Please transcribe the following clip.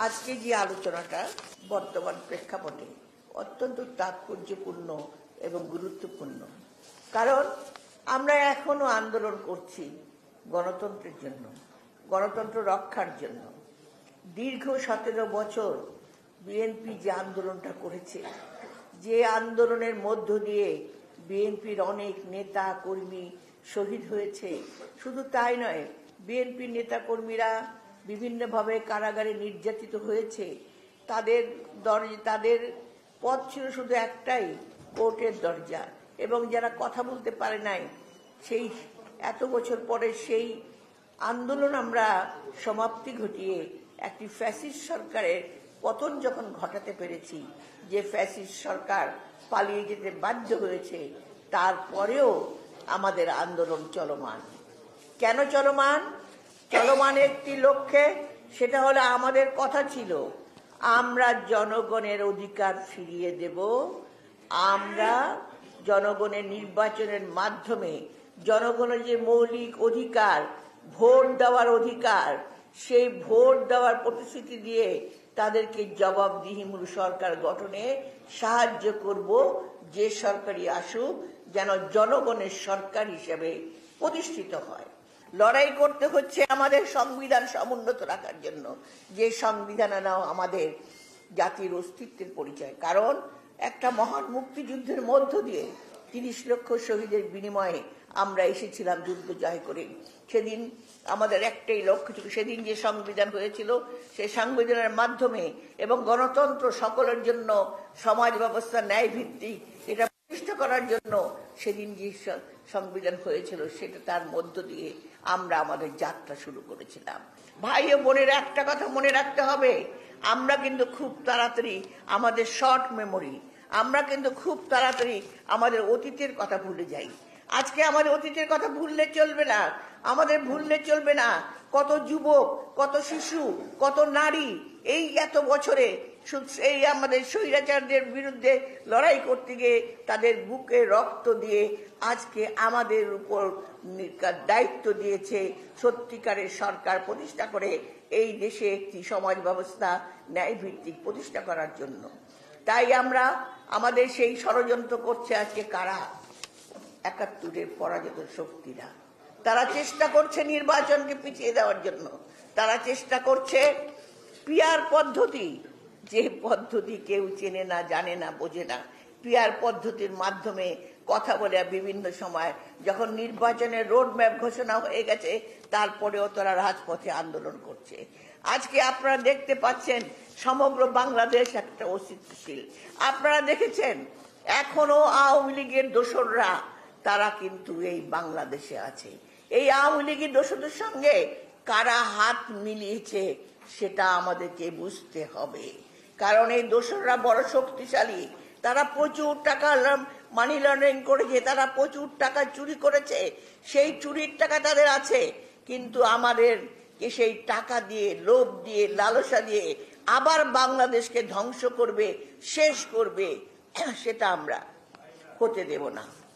আজকে যে আলোচনাটা বর্তমান প্রেক্ষাপটে অত্যন্ত তাৎপর্যপূর্ণ এবং গুরুত্বপূর্ণ, কারণ আমরা এখনো আন্দোলন করছি গণতন্ত্রের জন্য, গণতন্ত্র রক্ষার জন্য। দীর্ঘ 17 বছর বিএনপি যে আন্দোলনটা করেছে, যে আন্দোলনের মধ্য দিয়ে বিএনপির অনেক নেতা কর্মী শহীদ হয়েছে, শুধু তাই নয়, বিএনপির নেতা কর্মীরা বিভিন্নভাবে কারাগারে নির্যাতিত হয়েছে। তাদের পথ ছিল শুধু একটাই, কোর্টের দরজা। এবং যারা কথা বলতে পারে নাই, সেই এত বছর পরে সেই আন্দোলন আমরা সমাপ্তি ঘটিয়ে একটি ফ্যাসিস্ট সরকারের পতন যখন ঘটাতে পেরেছি, যে ফ্যাসিস্ট সরকার পালিয়ে যেতে বাধ্য হয়েছে, তারপরেও আমাদের আন্দোলন চলমান। কেন চলমান? চলমান একটি লক্ষ্যে, সেটা হলো আমাদের কথা ছিল আমরা জনগণের অধিকার ফিরিয়ে দেব। আমরা জনগণের নির্বাচনের মাধ্যমে জনগণের যে মৌলিক অধিকার, ভোট দেওয়ার অধিকার, সেই ভোট দেওয়ার প্রতিশ্রুতি দিয়ে তাদেরকে জবাবদিহিমূলক সরকার গঠনে সাহায্য করব। যে সরকারই আসুক যেন জনগণের সরকার হিসেবে প্রতিষ্ঠিত হয়। লড়াই করতে হচ্ছে আমাদের সংবিধান সমুন্নত রাখার জন্য, যে সংবিধান নাও আমাদের জাতির অস্তিত্বের পরিচয়। কারণ একটা মহান মুক্তিযুদ্ধের মধ্য দিয়ে 30 লক্ষ শহীদের বিনিময়ে আমরা এসেছিলাম যুদ্ধ জয় করে। সেদিন আমাদের একটাই লক্ষ্য ছিল, সেদিন যে সংবিধান হয়েছিল সেই সংবিধানের মাধ্যমে এবং গণতন্ত্র সকলের জন্য, সমাজ ব্যবস্থা ন্যায় ভিত্তিক, এটা প্রতিষ্ঠা করার জন্য সেদিন যে সংবিধান হয়েছিল, সেটা তার মধ্য দিয়ে আমরা আমাদের যাত্রা শুরু করেছিলাম। ভাই ও বোনের, একটা কথা মনে রাখতে হবে, আমরা কিন্তু খুব তাড়াতাড়ি আমাদের শর্ট মেমোরি, আমরা কিন্তু খুব তাড়াতাড়ি আমাদের অতীতের কথা ভুলে যাই। আজকে আমাদের অতীতের কথা ভুললে চলবে না, আমাদের ভুললে চলবে না কত যুবক, কত শিশু, কত নারী এই এত বছরে এই আমাদের স্বৈরাচারদের বিরুদ্ধে লড়াই করতে গিয়ে তাদের বুকে রক্ত দিয়ে আজকে আমাদের উপর দায়িত্ব দিয়েছে সত্যিকারের সরকার প্রতিষ্ঠা করে এই দেশে একটি সমাজ ব্যবস্থা ন্যায় ভিত্তিক প্রতিষ্ঠা করার জন্য। তাই আমরা আমাদের সেই ষড়যন্ত্র করছে আজকে কারা? 71-এর পরাজিত শক্তিরা। তারা চেষ্টা করছে নির্বাচনকে পিছিয়ে দেওয়ার জন্য। তারা চেষ্টা করছে পিআর পদ্ধতি, যে পদ্ধতি কেউ চেনে না, জানে না, বোঝে না। পিআর পদ্ধতির মাধ্যমে কথা বলে বিভিন্ন সময় যখন নির্বাচনের রোড ম্যাপ ঘোষণা হয়ে গেছে, তারপরেও তারা রাজপথে আন্দোলন করছে। আজকে আপনারা দেখতে পাচ্ছেন সমগ্র বাংলাদেশ একটা অস্তিত্বশীল। আপনারা দেখেছেন এখনো আওয়ামী লীগের দোসররা তারা কিন্তু এই বাংলাদেশে আছে। এই আওয়ামী লীগের দোসরদের সঙ্গে কারা হাত মিলিয়েছে সেটা আমাদেরকে বুঝতে হবে। কারণ এই দোসররা বড় শক্তিশালী, তারা প্রচুর টাকা মানি লন্ডারিং করেছে, তারা প্রচুর টাকা চুরি করেছে। সেই চুরির টাকা তাদের আছে, কিন্তু আমাদেরকে সেই টাকা দিয়ে, লোভ দিয়ে, লালসা দিয়ে আবার বাংলাদেশকে ধ্বংস করবে, শেষ করবে, সেটা আমরা হতে দেব না।